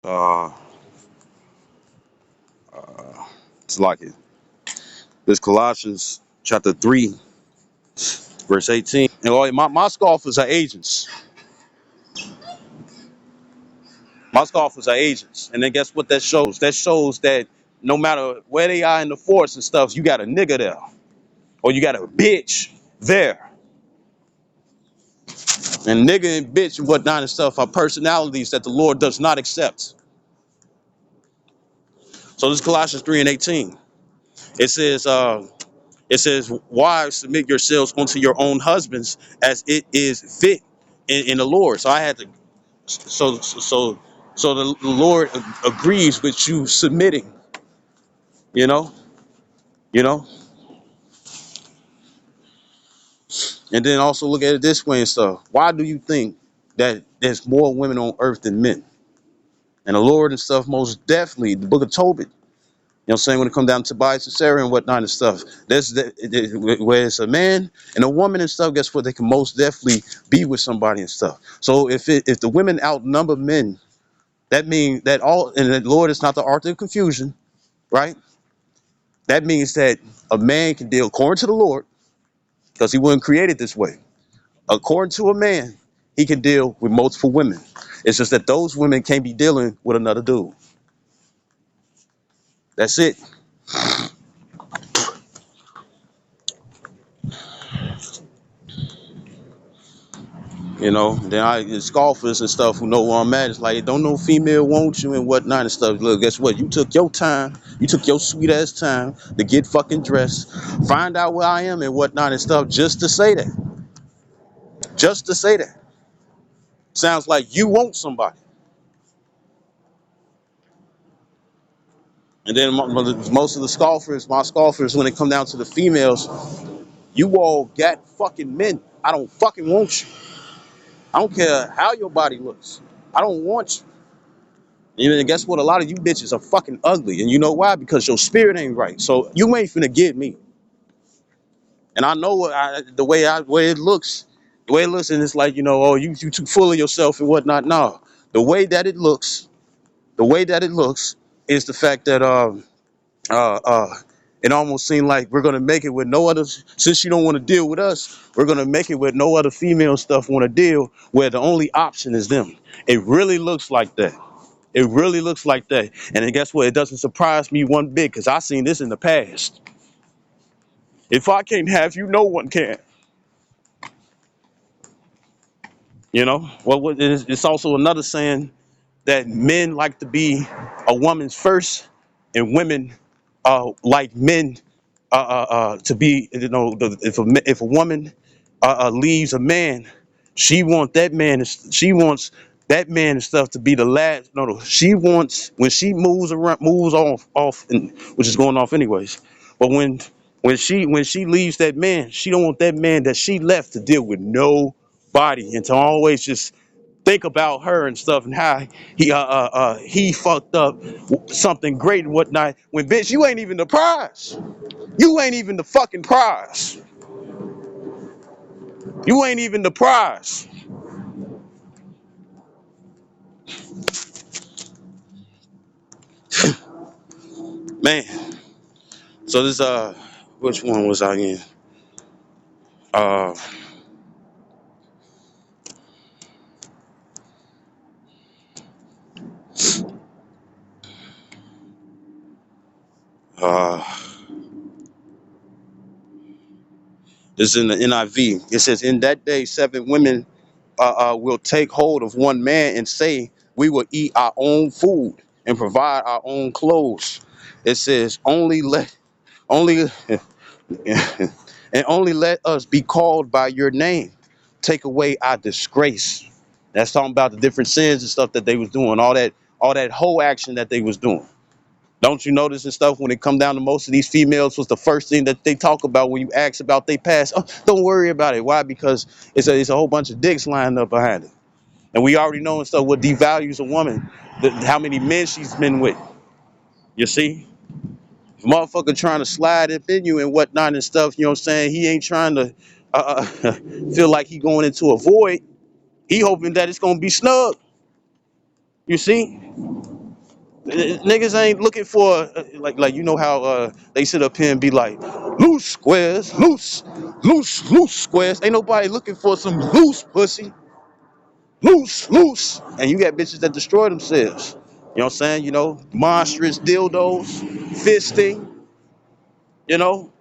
Uh, it's like it. This Colossians chapter 3, verse 18. And all my scoffers are agents. My scoffers are agents. And then guess what that shows? That shows that no matter where they are in the force and stuff, you got a nigga there. Or you got a bitch there. And nigga and bitch and whatnot and stuff are personalities that the Lord does not accept. So this is Colossians 3 and 18. It says, wives, submit yourselves unto your own husbands as it is fit in the Lord. So I had to so the Lord agrees with you submitting, you know, you know, and then also look at it this way and stuff. Why do you think that there's more women on earth than men? And the Lord and stuff, most definitely, the book of Tobit, you know what I'm saying, when it comes down to Tobias and Sarah and whatnot and stuff, where it's a man and a woman and stuff, guess what? They can most definitely be with somebody and stuff. So if the women outnumber men, that means that all, and the Lord is not the author of confusion, right? That means that a man can deal according to the Lord, because he wasn't created this way. According to a man, he can deal with multiple women. It's just that those women can't be dealing with another dude. That's it. You know, then the scoffers and stuff who know where I'm at, it's like, don't no female want you and whatnot and stuff. Look, guess what? You took your time, you took your sweet ass time to get fucking dressed, find out where I am and whatnot and stuff, just to say that. Just to say that. Sounds like you want somebody. And then most of the scoffers, my scoffers, when it come down to the females, you all got fucking men. I don't fucking want you. I don't care how your body looks. I don't want you. And guess what? A lot of you bitches are fucking ugly. And you know why? Because your spirit ain't right. So you ain't finna get me. And I know way it looks. The way it looks, and it's like, oh, you too full of yourself and whatnot. No. The way that it looks, the way that it looks is the fact that uh, uh, it almost seemed like we're gonna make it with no other. Since you don't want to deal with us, we're gonna make it with no other female stuff want to deal. Where the only option is them. It really looks like that. It really looks like that. And then guess what? It doesn't surprise me one bit because I seen this in the past. If I can't have you, no one can. You know. Well, it's also another saying that men like to be a woman's first, and women like men to be, if a woman leaves a man, she wants that man and stuff to be the last. No, she wants, when she moves off, and which is going off anyways. But when she leaves that man, she don't want that man that she left to deal with nobody, and to always just think about her and stuff, and how he fucked up something great and whatnot. When, bitch, you ain't even the prize. You ain't even the fucking prize. You ain't even the prize. Man. So this which one was I in? Uh uh this is in the NIV. It says, in that day 7 women will take hold of one man and say, we will eat our own food and provide our own clothes. It says, only and only let us be called by your name. Take away our disgrace. That's talking about the different sins and stuff that they was doing, all that whole action that they was doing. Don't you notice and stuff when it come down to most of these females was the first thing that they talk about when you ask about their past? Oh, don't worry about it. Why? Because it's a whole bunch of dicks lined up behind it. And we already know and stuff what devalues a woman, how many men she's been with. You see? Motherfucker trying to slide up in you and whatnot and stuff, you know what I'm saying? He ain't trying to feel like he going into a void. He hoping that it's gonna be snug. You see? Niggas ain't looking for like you know how they sit up here and be like loose squares, loose squares. Ain't nobody looking for some loose pussy, loose. And you got bitches that destroy themselves. You know what I'm saying? You know, monstrous dildos, fisting. You know,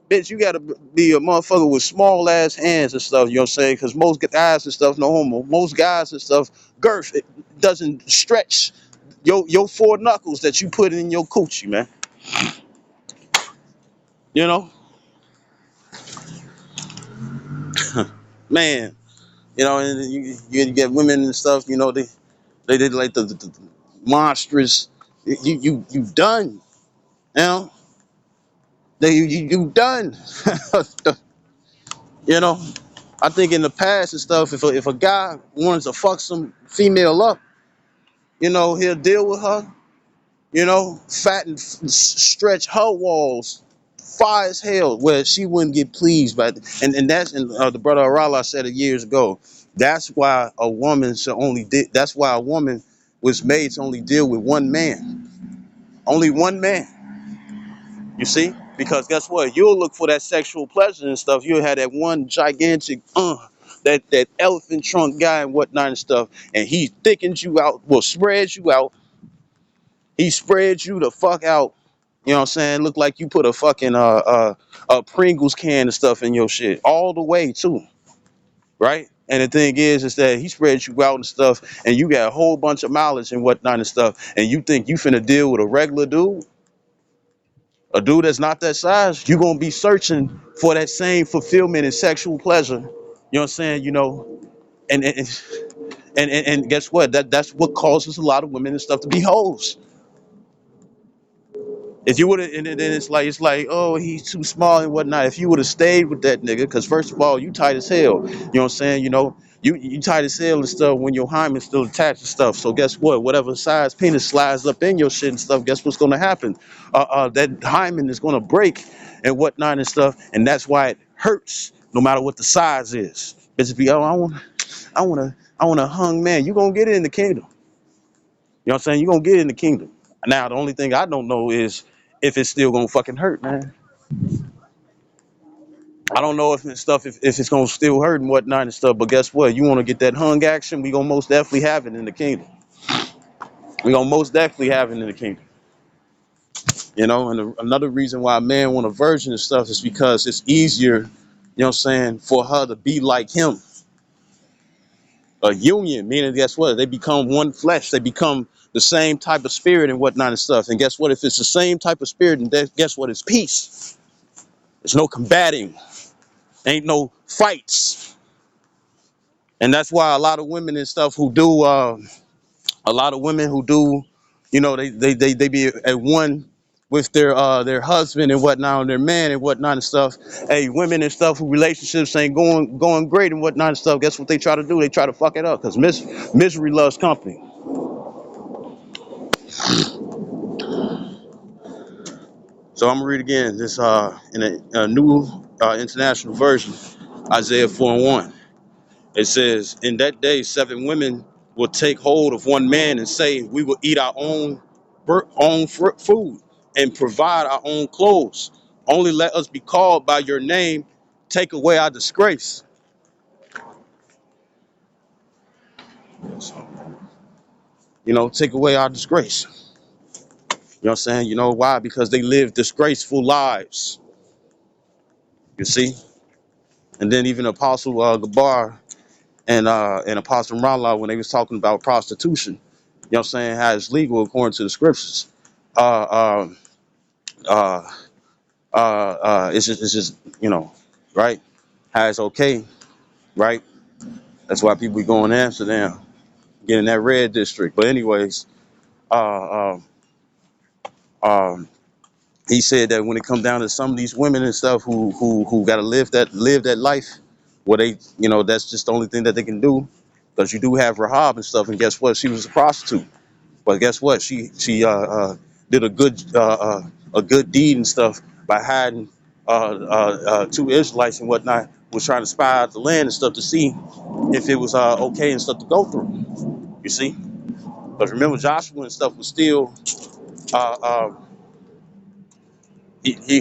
bitch, you gotta be a motherfucker with small ass hands and stuff. You know what I'm saying? Because most guys and stuff, no homo, most guys and stuff, girth it doesn't stretch your four knuckles that you put in your coochie, man. You know, man. You know, and you get women and stuff. You know, they did like the monstrous. You done. You know, you done. You know, I think in the past and stuff, if a guy wants to fuck some female up, you know, he'll deal with her. You know, fat and stretch her walls far as hell, where she wouldn't get pleased by it. And that's and the brother Arala said it years ago. That's why a woman should only that's why a woman was made to only deal with one man, only one man. You see, because guess what? You'll look for that sexual pleasure and stuff. You'll have that one gigantic that elephant trunk guy and whatnot and stuff, and he thickens you out, well spreads you out. He spreads you the fuck out. You know what I'm saying? Look like you put a fucking Pringles can and stuff in your shit all the way too, right? And the thing is that he spreads you out and stuff, and you got a whole bunch of mileage and whatnot and stuff, and you think you finna deal with a regular dude, a dude that's not that size. You gonna be searching for that same fulfillment and sexual pleasure. You know what I'm saying? You know, and and guess what? That's what causes a lot of women and stuff to be hoes. If you would have, and then it's like, oh, he's too small and whatnot. If you would have stayed with that nigga, because first of all, you tight as hell. You know what I'm saying? You know, you tight as hell and stuff when your hymen's still attached and stuff. So guess what? Whatever size penis slides up in your shit and stuff, guess what's gonna happen? That hymen is gonna break and whatnot and stuff, and that's why it hurts, no matter what the size is. Bitches be, oh, I want a hung man. You gonna get it in the kingdom. You know what I'm saying? You gonna get it in the kingdom. Now the only thing I don't know is if it's still gonna fucking hurt, man. I don't know if it's stuff if it's gonna still hurt and whatnot and stuff. But guess what? You want to get that hung action? We gonna most definitely have it in the kingdom. We gonna most definitely have it in the kingdom. You know, and another reason why a man want a virgin and stuff is because it's easier. You know what I'm saying? For her to be like him. A union, meaning guess what? They become one flesh. They become the same type of spirit and whatnot and stuff. And guess what? If it's the same type of spirit, then guess what? It's peace. There's no combating. Ain't no fights. And that's why a lot of women and stuff who do a lot of women who do, you know, they be at one with their husband and whatnot, and their man and whatnot and stuff. Hey, women and stuff who relationships ain't going great and whatnot and stuff. Guess what they try to do? They try to fuck it up because misery loves company. So I'm gonna read again this in a new international version, Isaiah 4:1. It says, "In that day, 7 women will take hold of one man and say, we will eat our own food and provide our own clothes. Only let us be called by your name. Take away our disgrace." So, you know, take away our disgrace. You know what I'm saying? You know why? Because they live disgraceful lives. You see? And then even Apostle Gabar and Apostle Rala, when they was talking about prostitution, you know what I'm saying, how it's legal according to the scriptures. Uh, uh, it's just, you know, right? How it's okay, right? That's why people be going to Amsterdam, getting that red district. But anyways, uh, um, he said that when it comes down to some of these women and stuff who got to live that life, where they, you know, that's just the only thing that they can do. Because you do have Rahab and stuff, and guess what? She was a prostitute. But guess what? She did a good deed and stuff by hiding 2 Israelites and whatnot, was trying to spy out the land and stuff to see if it was okay and stuff to go through. You see? But remember, Joshua and stuff was still, uh,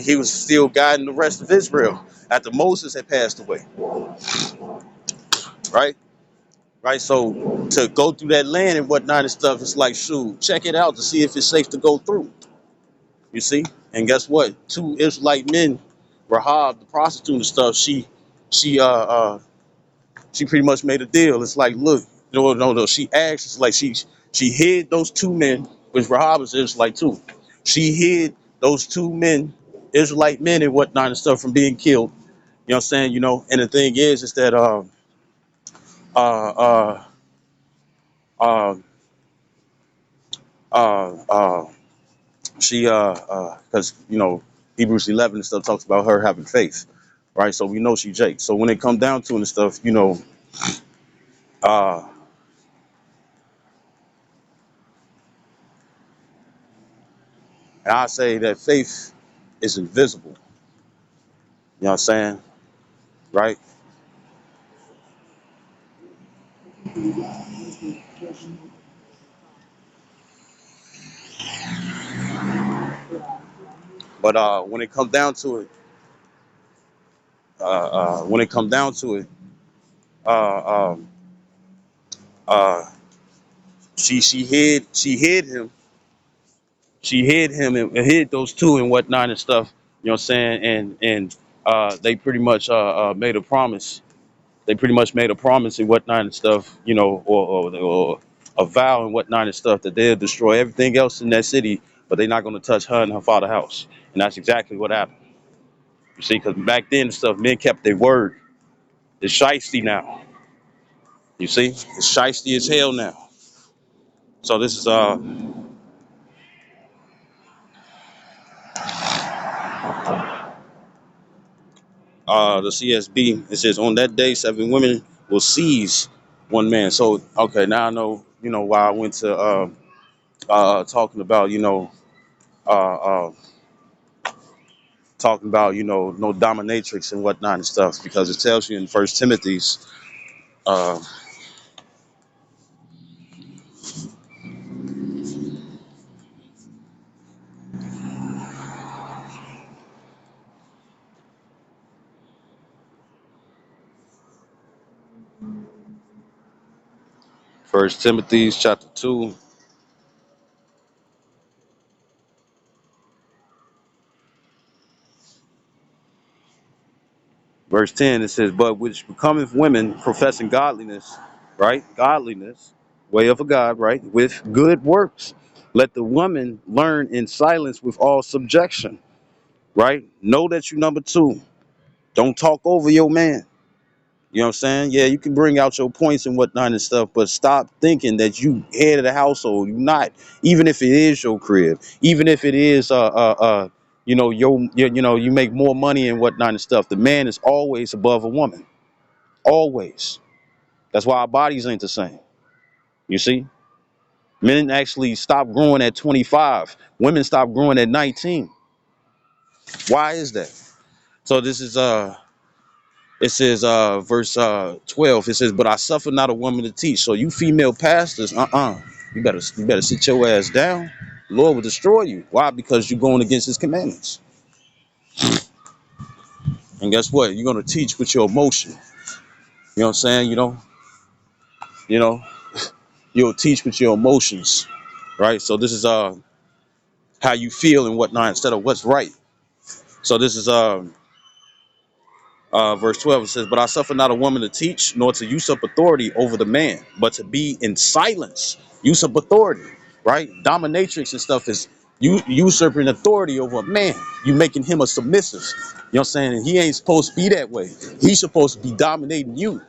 he was still guiding the rest of Israel after Moses had passed away, right? Right. So to go through that land and whatnot and stuff, it's like, shoot, check it out to see if it's safe to go through. You see? And guess what? Two Israelite men, Rahab, the prostitute and stuff, she she pretty much made a deal. It's like, look, no. She asked, it's like she hid those two men, which Rahab is Israelite too. She hid those two men, Israelite men and whatnot and stuff from being killed. You know what I'm saying? And the thing is that uh uh uh uh she because Hebrews 11 and stuff talks about her having faith, right? So we know she Jake. So when it comes down to it and stuff, uh and I say that faith is invisible. You know what I'm saying? Right? But when it comes down to it, when it comes down to it, uh, um, uh, she hid him and hid those two and whatnot and stuff. You know what I'm saying? And they pretty much made a promise. They pretty much made a promise and whatnot and stuff. Or a vow and whatnot and stuff that they'll destroy everything else in that city, but they're not going to touch her and her father's house. And that's exactly what happened. You see, because back then and stuff, men kept their word. It's shiesty now. You see, it's shiesty as hell now. So this is the CSB. It says on that day, 7 women will seize one man. So okay, now I know why I went to talking about uh, uh, talking about no dominatrix and whatnot and stuff, because it tells you in First Timothy's uh, First Timothy's chapter 2, verse 10. It says, "But which becometh women professing godliness, right? Godliness, way of a God, right? With good works. Let the woman learn in silence with all subjection, right? Know that you number two. Don't talk over your man. You know what I'm saying? Yeah, you can bring out your points and whatnot and stuff, but stop thinking that you head of the household. You're not, even if it is your crib, even if it is you make more money and whatnot and stuff. The man is always above a woman. Always. That's why our bodies ain't the same. You see? Men actually stop growing at 25. Women stop growing at 19. Why is that? So this is it says verse 12. It says, "But I suffer not a woman to teach." So you female pastors, you better sit your ass down. The Lord will destroy you. Why? Because you're going against his commandments. And guess what? You're gonna teach with your emotion. You know what I'm saying? You know, you'll teach with your emotions. Right? So this is how you feel and whatnot instead of what's right. So this is verse 12. It says, "But I suffer not a woman to teach, nor to usurp authority over the man, but to be in silence." Usurp authority, right? Dominatrix and stuff is you usurping authority over a man. You making him a submissive. You know what I'm saying? And he ain't supposed to be that way. He's supposed to be dominating you.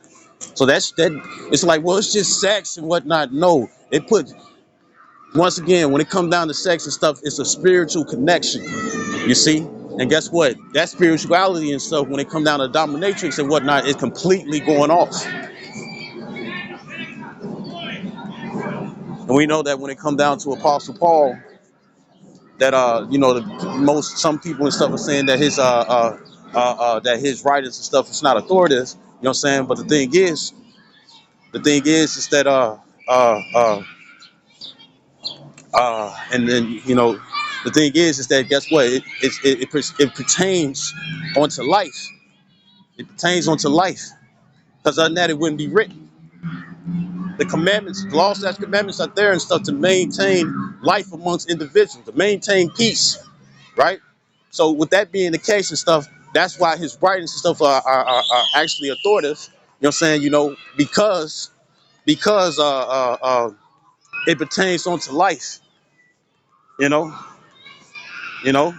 So that's that. It's like, well, it's just sex and whatnot. No, it put once again when it comes down to sex and stuff, it's a spiritual connection. You see? And guess what? That spirituality and stuff, when it come down to dominatrix and whatnot, is completely going off. And we know that when it come down to Apostle Paul, that some people and stuff are saying that his writings and stuff is not authoritative. You know what I'm saying? But the thing is that And then the thing is that guess what? It pertains onto life. It pertains onto life. Because other than that, it wouldn't be written. The commandments, the law, statutes, commandments are there and stuff to maintain life amongst individuals, to maintain peace, right? So with that being the case and stuff, that's why his writings and stuff are actually authoritative. You know what I'm saying? Because it pertains onto life. You know, you know,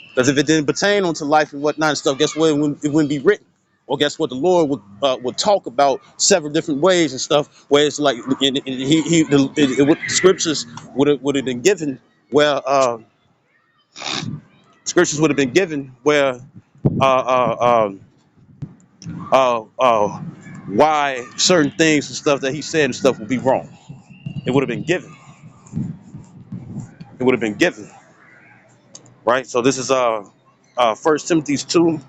because if it didn't pertain onto life and whatnot and stuff, guess what? It wouldn't be written. Or guess what? The Lord would talk about several different ways and stuff, where it's like the scriptures would have been given where scriptures would have been given where uh, uh, uh, why certain things and stuff that he said and stuff would be wrong. It would have been given. It would have been given, right? So this is 1 Timothy 2.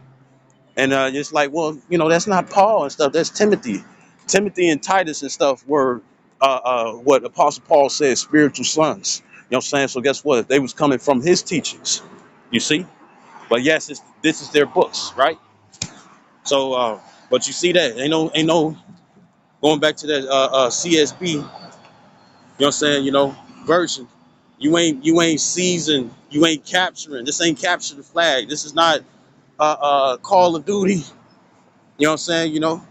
And it's like, well, that's not Paul and stuff. That's Timothy. Timothy and Titus and stuff were what Apostle Paul said, spiritual sons. You know what I'm saying? So guess what? They was coming from his teachings. You see? But yes, this is their books, right? So, but you see that ain't no going back to that CSB. You know what I'm saying? Version. You ain't seasoned. You ain't capturing. This ain't capture the flag. This is not Call of Duty. You know what I'm saying? You know.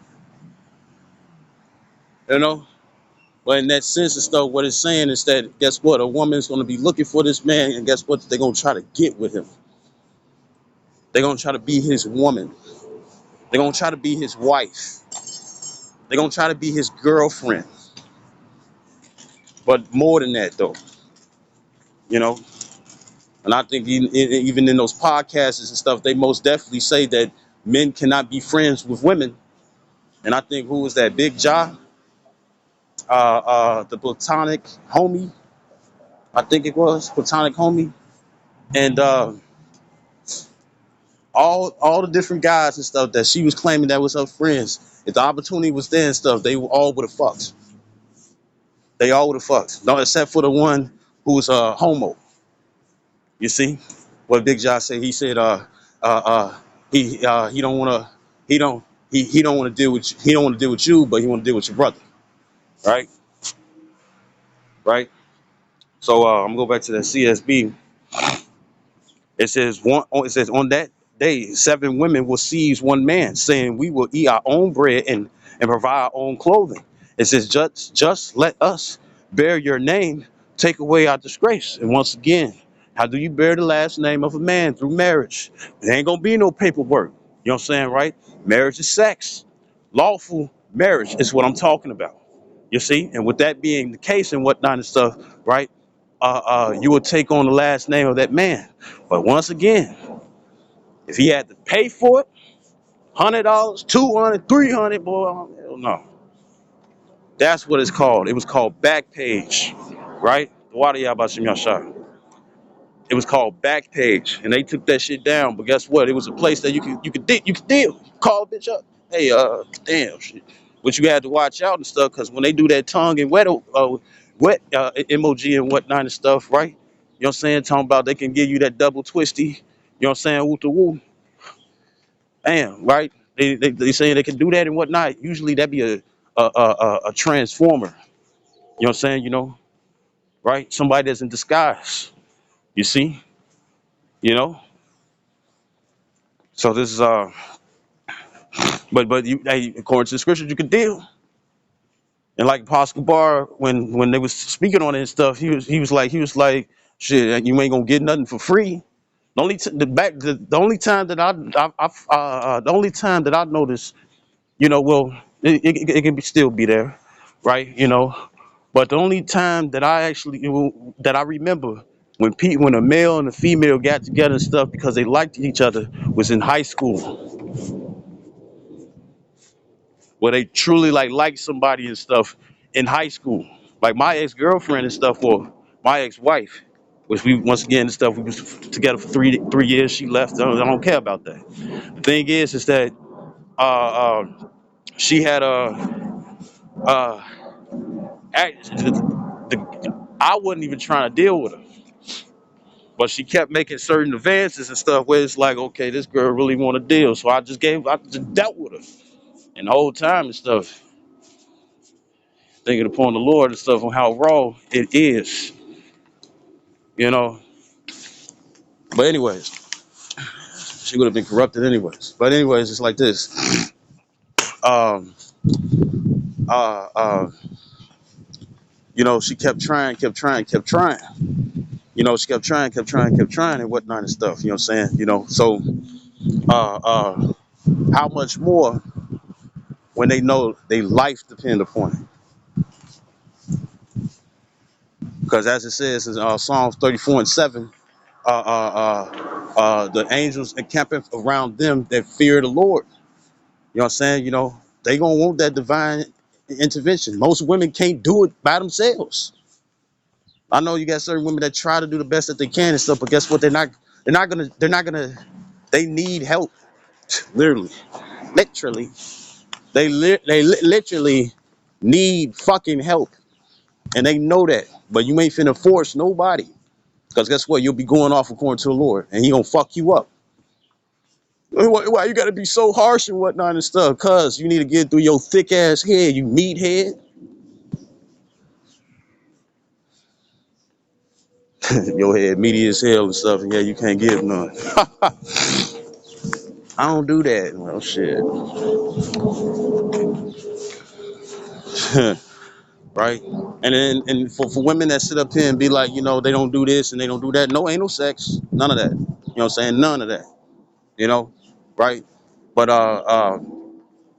But in that sense and stuff, what it's saying is that guess what? A woman's going to be looking for this man, and guess what? They're going to try to get with him. They're going to try to be his woman. They're going to try to be his wife. They're going to try to be his girlfriend. But more than that, though, you know. And I think even in those podcasts and stuff, they most definitely say that men cannot be friends with women. And I think who was that? Big Ja, the platonic homie. I think it was platonic homie, and all the different guys and stuff that she was claiming that was her friends. If the opportunity was there and stuff, they all would have fucked. They all would have fucked. No, except for the one who was a homo. You see, what Big Josh said? He said, uh, uh, he don't want to, he don't want to deal with, he don't want to deal with you, but he want to deal with your brother, right? Right. So I'm gonna go back to the CSB. It says on that day, 7 women will seize one man, saying, "We will eat our own bread and provide our own clothing." It says, "Just let us bear your name, take away our disgrace." And once again, how do you bear the last name of a man? Through marriage. There ain't gonna be no paperwork. You know what I'm saying, right? Marriage is sex. Lawful marriage is what I'm talking about. You see, and with that being the case and whatnot and stuff, right? You will take on the last name of that man. But once again, if he had to pay for it, $100, 200, 300, boy, hell no. That's what it's called. It was called Backpage, right? Wadi Yabashim Yashar. It was called Backpage, and they took that shit down. But guess what? It was a place that you could deal. Call a bitch up. Hey, damn shit. But you had to watch out and stuff, because when they do that tongue and wet emoji and whatnot and stuff, right? You know what I'm saying? Talking about they can give you that double twisty. You know what I'm saying? Woo to woo. Damn, right? They saying they can do that and whatnot. Usually that be a transformer. You know what I'm saying? Right? Somebody that's in disguise. You see? You know? So this is but you, hey, according to the scriptures, you can deal. And like Apostle Bar, when they was speaking on it and stuff, he was like, shit, you ain't gonna get nothing for free. The only time that the only time that I noticed, well, it can still be there, right? But the only time that that I remember when a male and a female got together and stuff because they liked each other was in high school, where they truly liked somebody and stuff in high school. Like my ex-girlfriend and stuff, or my ex-wife, which we once again and stuff, we was together for three years. She left. I don't care about that. The thing is that uh, she had a uh, I wasn't even trying to deal with her, but she kept making certain advances and stuff where it's like, okay, this girl really want to deal, so I just dealt with her, and the whole time and stuff, thinking upon the Lord and stuff on how raw it is, you know. But anyways, she would have been corrupted anyways. But anyways, it's like this. Um, uh, uh, she kept trying, kept trying, kept trying. She kept trying, kept trying, kept trying, and whatnot and stuff. You know what I'm saying? So uh, uh, how much more when they know their life depend upon it? Because as it says in Psalms 34:7, the angels encamping around them that fear the Lord. You know what I'm saying? They gonna want that divine intervention. Most women can't do it by themselves. I know you got certain women that try to do the best that they can and stuff, but guess what? They're not gonna. They need help. Literally, literally, they literally need fucking help, and they know that. But you ain't finna force nobody, because guess what? You'll be going off according to the Lord, and He gonna fuck you up. Why you gotta be so harsh and whatnot and stuff? Cause you need to get through your thick ass head, you meathead. Your head meaty as hell and stuff, and yeah, you can't give none. I don't do that. Well, shit, right? And for women that sit up here and be like, they don't do this and they don't do that. No, ain't no sex, none of that. You know what I'm saying? None of that. You know, right? But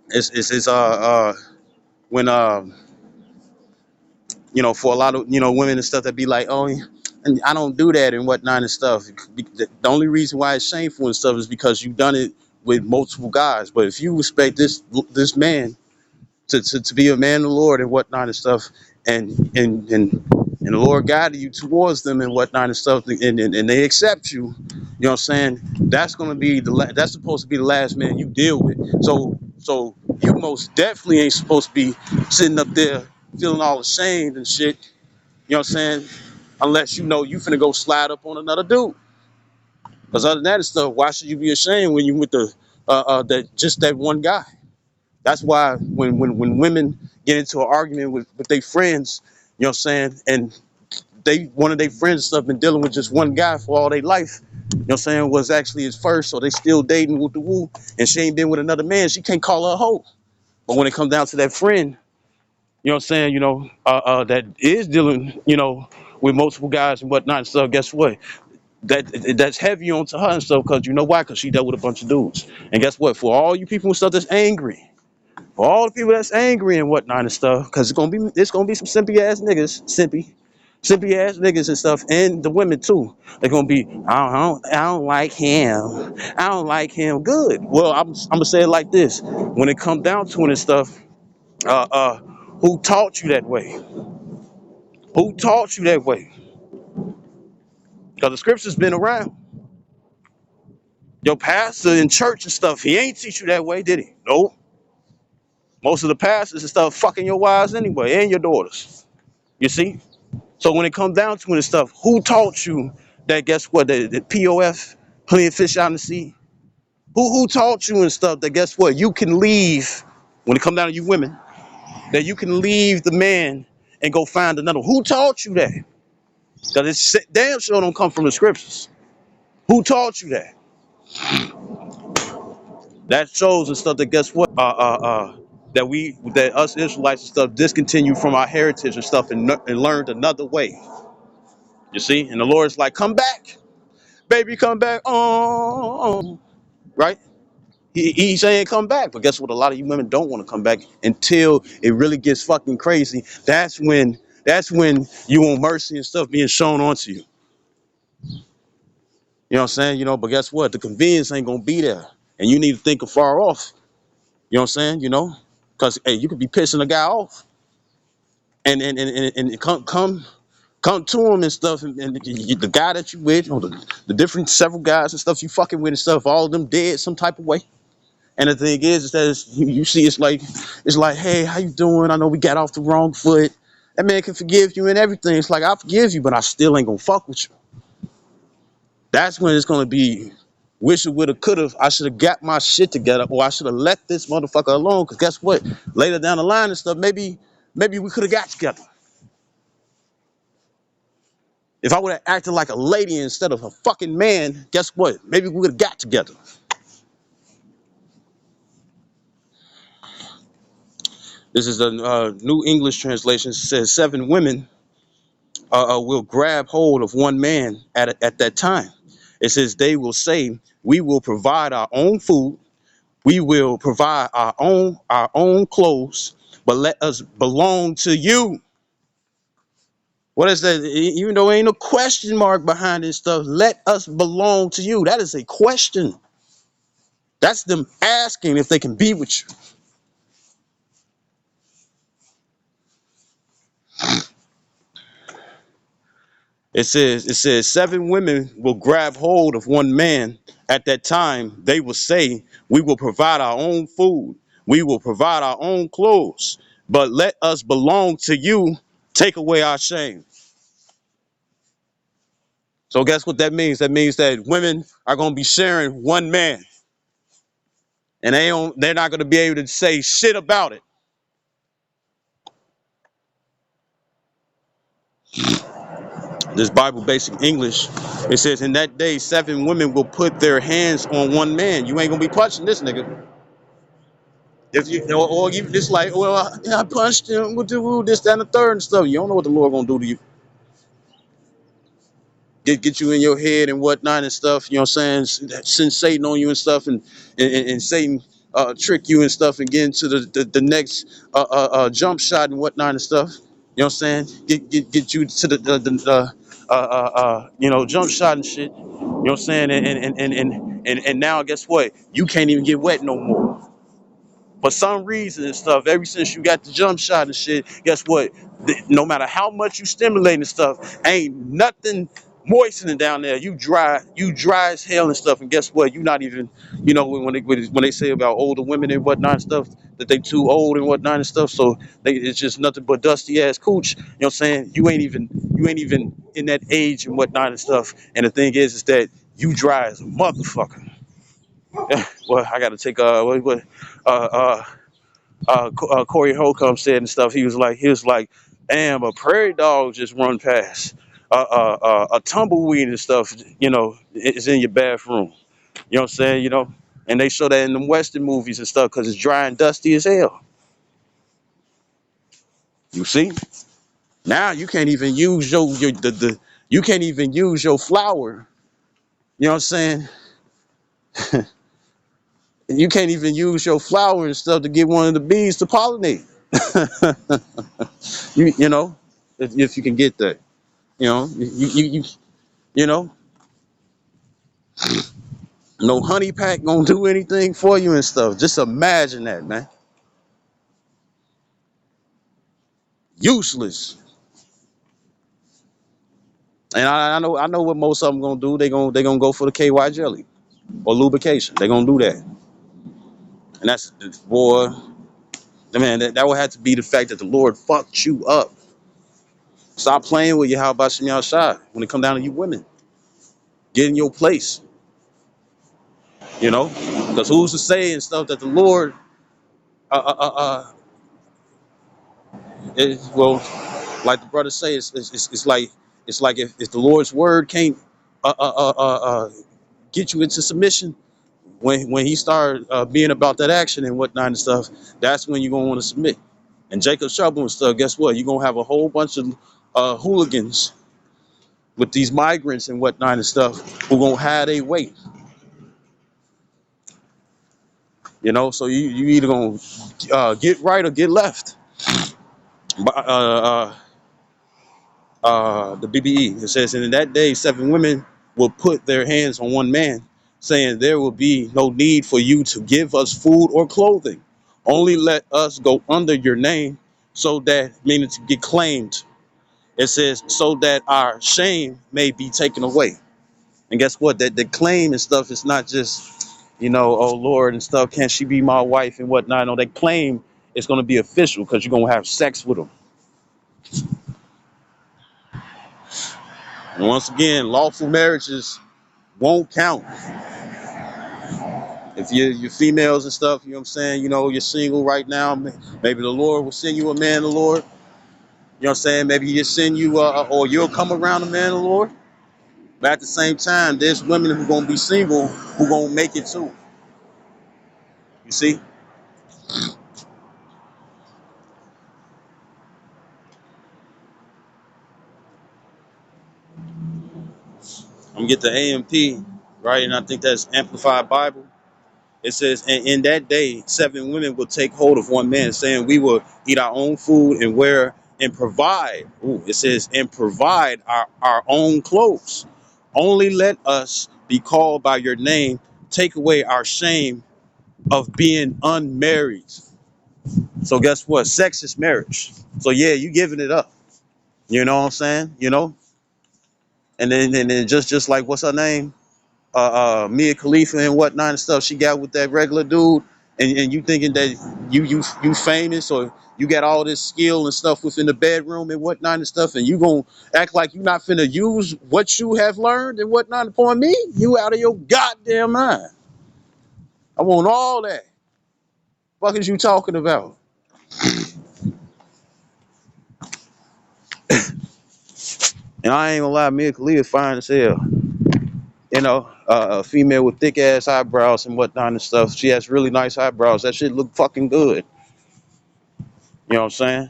it's when for a lot of women and stuff that be like, oh, and I don't do that and whatnot and stuff. The only reason why it's shameful and stuff is because you've done it with multiple guys. But if you respect this man to be a man of the Lord and whatnot and stuff, and the Lord guided you towards them and whatnot and stuff, and they accept you, you know what I'm saying? That's gonna be that's supposed to be the last man you deal with. So you most definitely ain't supposed to be sitting up there feeling all ashamed and shit. You know what I'm saying? Unless you finna go slide up on another dude. Because other than that and stuff, why should you be ashamed when you with the that one guy? That's why when women get into an argument with their friends, you know what I'm saying, and one of their friends and stuff been dealing with just one guy for all their life, you know what I'm saying, was actually his first, so they still dating with the woo, and she ain't been with another man, she can't call her a hoe. But when it comes down to that friend, you know what I'm saying, that is dealing, with multiple guys and whatnot and stuff, guess what? That's heavy onto her and stuff, because you know why? Because she dealt with a bunch of dudes. And guess what? For all you people and stuff that's angry, for all the people that's angry and whatnot and stuff, because it's gonna be some simpy ass niggas and stuff, and the women too. They're gonna be, I don't like him. I don't like him. Good. Well, I'm gonna say it like this: when it comes down to it and stuff, uh, uh, who taught you that way? Who taught you that way? Because the scripture's been around. Your pastor in church and stuff, he ain't teach you that way, did he? Nope. Most of the pastors and stuff fucking your wives anyway, and your daughters. You see? So when it comes down to it and stuff, who taught you that? Guess what? The POF, plenty of fish out in the sea. Who taught you and stuff that? Guess what? You can leave when it comes down to you women. That you can leave the man and go find another. Who taught you that? Because it's damn sure don't come from the scriptures. Who taught you that? That shows and stuff that guess what? That us Israelites and stuff discontinue from our heritage and stuff and learned another way. You see, and the Lord's like, come back, baby, come back. Oh, right? He's saying come back, but guess what? A lot of you women don't want to come back until it really gets fucking crazy. That's when you want mercy and stuff being shown onto you. You know what I'm saying? But guess what? The convenience ain't gonna be there, and you need to think of far off. You know what I'm saying? Because hey, you could be pissing a guy off, and come to him and stuff, and the guy that you with, the different several guys and stuff you fucking with and stuff, all of them dead some type of way. And the thing is that you see, it's like, hey, how you doing? I know we got off the wrong foot. That man can forgive you and everything. It's like, I forgive you, but I still ain't gonna fuck with you. That's when it's gonna be wish it woulda, coulda. I should have got my shit together, or I should have let this motherfucker alone. Cause guess what? Later down the line and stuff, maybe we could have got together. If I would have acted like a lady instead of a fucking man, guess what? Maybe we would have got together. This is the New English translation. It says 7 women will grab hold of one man at that time. It says they will say, "We will provide our own food. We will provide our own clothes, but let us belong to you." What is that? Even though ain't no question mark behind this stuff, let us belong to you. That is a question. That's them asking if they can be with you. It says 7 women will grab hold of one man at that time. They will say, "We will provide our own food. We will provide our own clothes, but let us belong to you. Take away our shame." So guess what that means? That means that women are going to be sharing one man, and they're not going to be able to say shit about it. This Bible Basic English, it says, "In that day, 7 women will put their hands on one man." You ain't gonna be punching this nigga. If you or you just like, well, I punched him with this, that, and the third and stuff. You don't know what the Lord gonna do to you. Get you in your head and whatnot and stuff. You know what I'm saying? Send Satan on you and stuff, and Satan trick you and stuff, and get into the next jump shot and whatnot and stuff. You know what I'm saying? Get you to the jump shot and shit. You know what I'm saying? And now guess what? You can't even get wet no more. For some reason and stuff, ever since you got the jump shot and shit, guess what? No matter how much you stimulate and stuff, ain't nothing moistening down there. You dry as hell and stuff. And guess what? You not even, when they say about older women and whatnot and stuff, that they too old and whatnot and stuff. So it's just nothing but dusty ass cooch. You know what I'm saying? You ain't even in that age and whatnot and stuff. And the thing is that you dry as a motherfucker. Well, I got to take uh uh Corey Holcomb said and stuff. He was like, damn, a prairie dog just run past. A tumbleweed and stuff, is in your bathroom. You know what I'm saying? And they show that in them Western movies and stuff because it's dry and dusty as hell. You see? Now you can't even use you can't even use your flower. You know what I'm saying? You can't even use your flower and stuff to get one of the bees to pollinate. You know, if you can get that. You know, no honey pack gonna do anything for you and stuff. Just imagine that, man. Useless. And I know what most of them gonna do. They gonna go for the KY jelly or lubrication. They gonna do that. And that's, boy, man. That would have to be the fact that the Lord fucked you up. Stop playing with you. How about some y'all shot when it come down to you women? Get in your place. Because who's to say and stuff that the Lord, uh, uh, uh, uh well, like the brother say, it's like if the Lord's word can't uh, uh, uh, uh, uh, get you into submission, when He started being about that action and whatnot and stuff, that's when you're gonna want to submit. And Jacob's trouble and stuff. Guess what? You're gonna have a whole bunch of hooligans with these migrants and whatnot and stuff who gonna have their way. So you either gonna get right or get left. The BBE. It says, "And in that day, 7 women will put their hands on one man, saying, there will be no need for you to give us food or clothing. Only let us go under your name, so that," meaning to get claimed. It says, "so that our shame may be taken away." And guess what? That the claim and stuff is not just, oh Lord and stuff, can she be my wife and whatnot? No, that claim is going to be official because you're going to have sex with them. And once again, lawful marriages won't count. If you're females and stuff, you know what I'm saying, you're single right now, maybe the Lord will send you a man of the Lord. You know what I'm saying? Maybe he'll send you, or you'll come around a man of the Lord. But at the same time, there's women who gonna be single who gonna make it too. You see? I'm gonna get the AMP, right? And I think that's Amplified Bible. It says, and in that day, 7 women will take hold of one man, saying, we will eat our own food and wear and provide. Ooh, it says, and provide our own clothes. Only let us be called by your name. Take away our shame of being unmarried. So guess what? Sex is marriage. So yeah, you giving it up. You know what I'm saying? And then just like what's her name? Mia Khalifa and whatnot and stuff she got with that regular dude, and you thinking that you famous, or you got all this skill and stuff within the bedroom and whatnot and stuff, and you gonna act like you not finna use what you have learned and whatnot upon me? You out of your goddamn mind. I want all that. What is you talking about? And I ain't gonna lie, Mia Khalifa fine as hell. A female with thick ass eyebrows and whatnot and stuff. She has really nice eyebrows. That shit look fucking good. You know what I'm saying?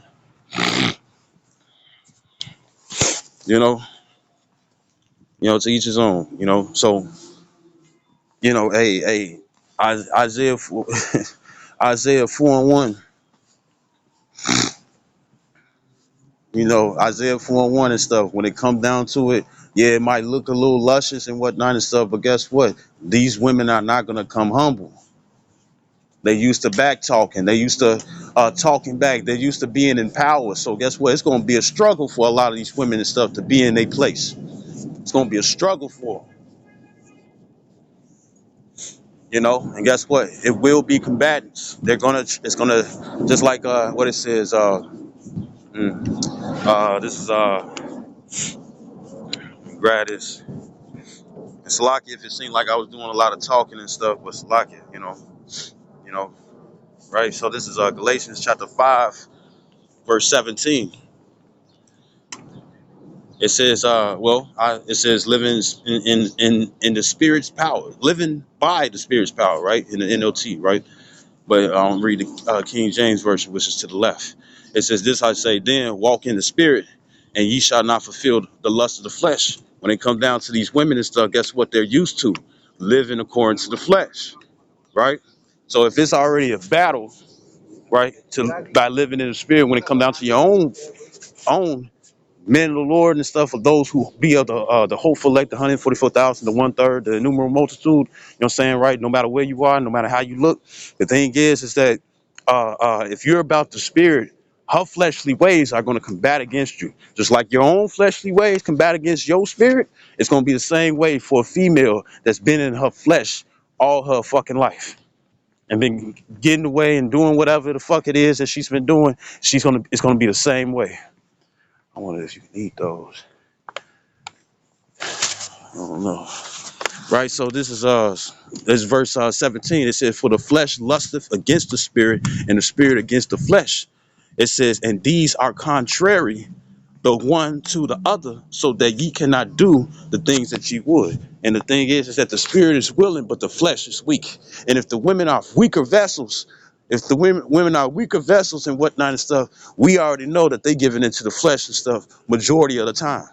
You know, to each his own. So hey, Isaiah, Isaiah 4:1. Isaiah 4:1 and stuff. When it comes down to it, yeah, it might look a little luscious and whatnot and stuff, but guess what? These women are not gonna come humble. They used to back talking. They used to talking back. They used to being in power. So guess what? It's gonna be a struggle for a lot of these women and stuff to be in their place. It's gonna be a struggle for them. And guess what? It will be combatants. It's gonna, just like what it says. This is Gratis. It's lucky if it seemed like I was doing a lot of talking and stuff, but it's lucky, you know, right? So this is Galatians chapter 5, verse 17. It says, it says living in the Spirit's power, living by the Spirit's power, right? In the NLT, right? But I'm reading King James version, which is to the left. It says, "This I say, then walk in the Spirit, and ye shall not fulfill the lust of the flesh." When it comes down to these women and stuff, guess what they're used to? Living according to the flesh, right? So if it's already a battle, right, by living in the Spirit, when it comes down to your own men of the Lord and stuff, for those who be of the hopeful elect, the 144,000, the 1/3, the innumerable multitude. You know what I'm saying, right? No matter where you are, no matter how you look, the thing is that if you're about the Spirit, her fleshly ways are going to combat against you, just like your own fleshly ways combat against your spirit. It's going to be the same way for a female that's been in her flesh all her fucking life and been getting away and doing whatever the fuck it is that she's been doing. It's gonna be the same way. I wonder if you can eat those. I don't know. Right, so this verse 17. It says, "For the flesh lusteth against the spirit, and the spirit against the flesh." It says, "And these are contrary the one to the other, so that ye cannot do the things that ye would." And the thing is that the spirit is willing, but the flesh is weak. And if the women are weaker vessels, if the women are weaker vessels and whatnot and stuff, we already know that they giving into the flesh and stuff majority of the time.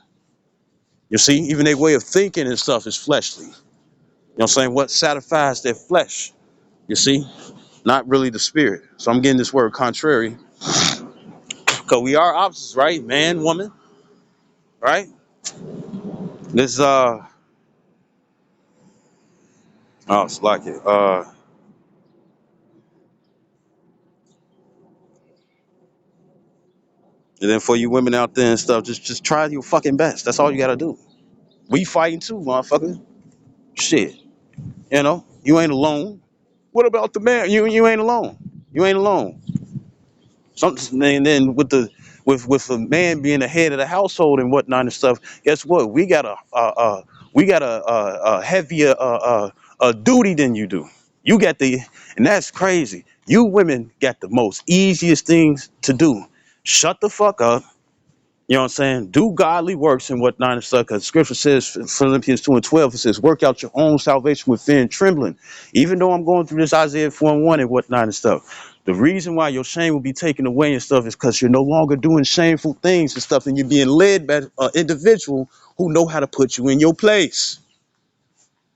You see, even their way of thinking and stuff is fleshly. You know what I'm saying? What satisfies their flesh, you see, not really the spirit. So I'm getting this word contrary, because we are opposites, right? Man, woman, right? This oh, it's like it. And then for you women out there and stuff, just try your fucking best. That's all you gotta do. We fighting too, motherfucker. Shit, you ain't alone. What about the man? You ain't alone. You ain't alone. Something. And then with a man being the head of the household and whatnot and stuff, guess what? We got a heavier duty than you do. You got the, and that's crazy. You women got the most easiest things to do. Shut the fuck up. You know what I'm saying? Do godly works and whatnot and stuff. Because scripture says, Philippians 2:12, it says, work out your own salvation with fear and trembling. Even though I'm going through this Isaiah 4:1 and whatnot and stuff, the reason why your shame will be taken away and stuff is because you're no longer doing shameful things and stuff, and you're being led by an individual who know how to put you in your place.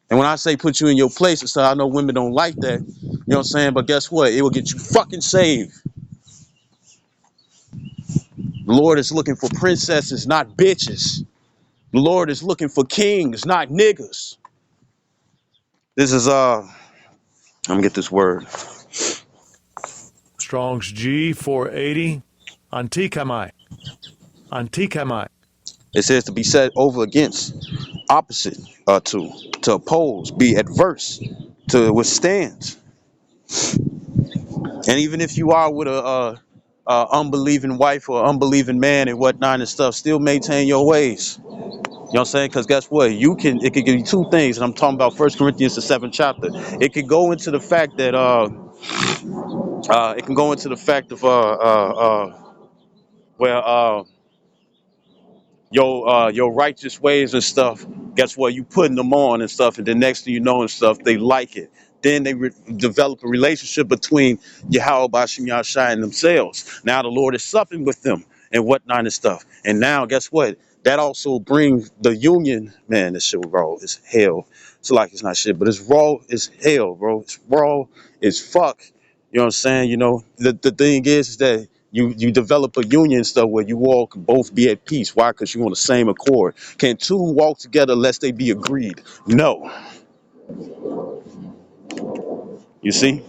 And when I say put you in your place and stuff, I know women don't like that. You know what I'm saying? But guess what? It will get you fucking saved. The Lord is looking for princesses, not bitches. The Lord is looking for kings, not niggas. This is I'm gonna get this word. Strong's G480. Antikamai. Antikamai. It says to be set over against, opposite to oppose, be adverse, to withstand. And even if you are with a unbelieving wife or unbelieving man and whatnot and stuff, still maintain your ways. You know what I'm saying? Because guess what? It could give you two things, and I'm talking about 1 Corinthians, the 7th chapter. It could go into the fact that it can go into the fact of where your righteous ways and stuff, guess what? You putting them on and stuff, and the next thing you know and stuff, they like it. Then they develop a relationship between Yahweh Bashim Yahshai and themselves. Now the Lord is supping with them and whatnot and stuff. And now guess what? That also brings the union. Man, this shit raw as hell. It's like it's not shit, but it's raw as hell, bro. It's raw as fuck. You know what I'm saying? You know, the thing is that you develop a union stuff where you all can both be at peace. Why? Because you're on the same accord. Can two walk together lest they be agreed? No. You see?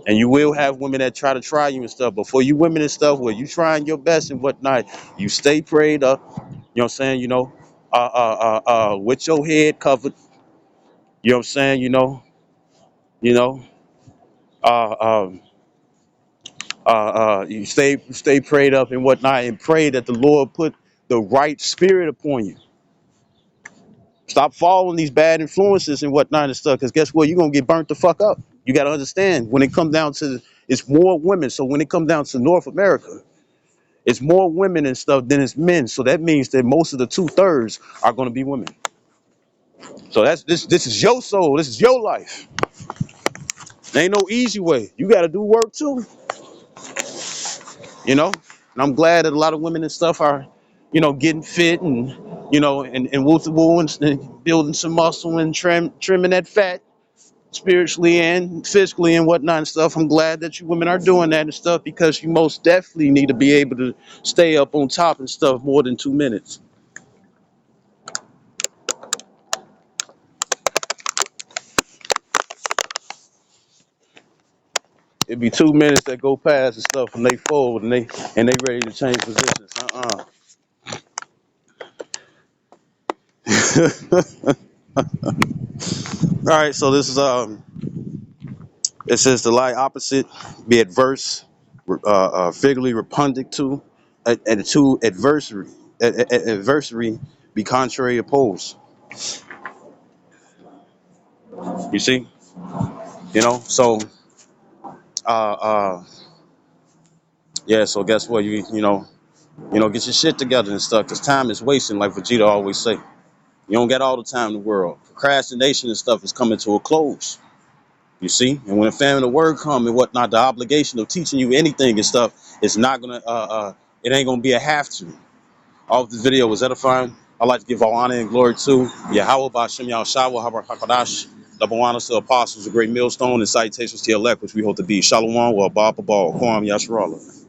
And you will have women that try to try you and stuff. But for you women and stuff where you trying your best and whatnot, you stay prayed up. You know what I'm saying? You know, with your head covered. You know what I'm saying? You know, uh, um, you stay prayed up and whatnot, and pray that the Lord put the right spirit upon you. Stop following these bad influences and whatnot and stuff, because guess what? You're gonna get burnt the fuck up. You gotta understand when it comes down to, it's more women. So when it comes down to North America, it's more women and stuff than it's men. So that means that most of the 2/3 are gonna be women. So this is your soul, this is your life. There ain't no easy way. You gotta do work too. You know? And I'm glad that a lot of women and stuff are, getting fit and and woo and building some muscle and trimming that fat spiritually and physically and whatnot and stuff. I'm glad that you women are doing that and stuff, because you most definitely need to be able to stay up on top and stuff more than 2 minutes. It'd be 2 minutes that go past and stuff, and they fold and they ready to change positions. All right, so this is it says the lie opposite, be adverse, figuratively repugnant to, and to adversary, be contrary opposed. You see, so uh, uh, yeah. So guess what? Get your shit together and stuff, because time is wasting, like Vegeta always say. You don't get all the time in the world. Procrastination and stuff is coming to a close. You see, and when a family of word come and whatnot, the obligation of teaching you anything and stuff is not gonna it ain't gonna be a have to. All of this video was edifying. I'd like to give all honor and glory to Yahweh Ba'Shem Yahushua Habar HaKadosh, double honors to apostles, a great millstone, and salutations to your elect, which we hope to be. Shalom, wa Ba'al Quam Yasharallah.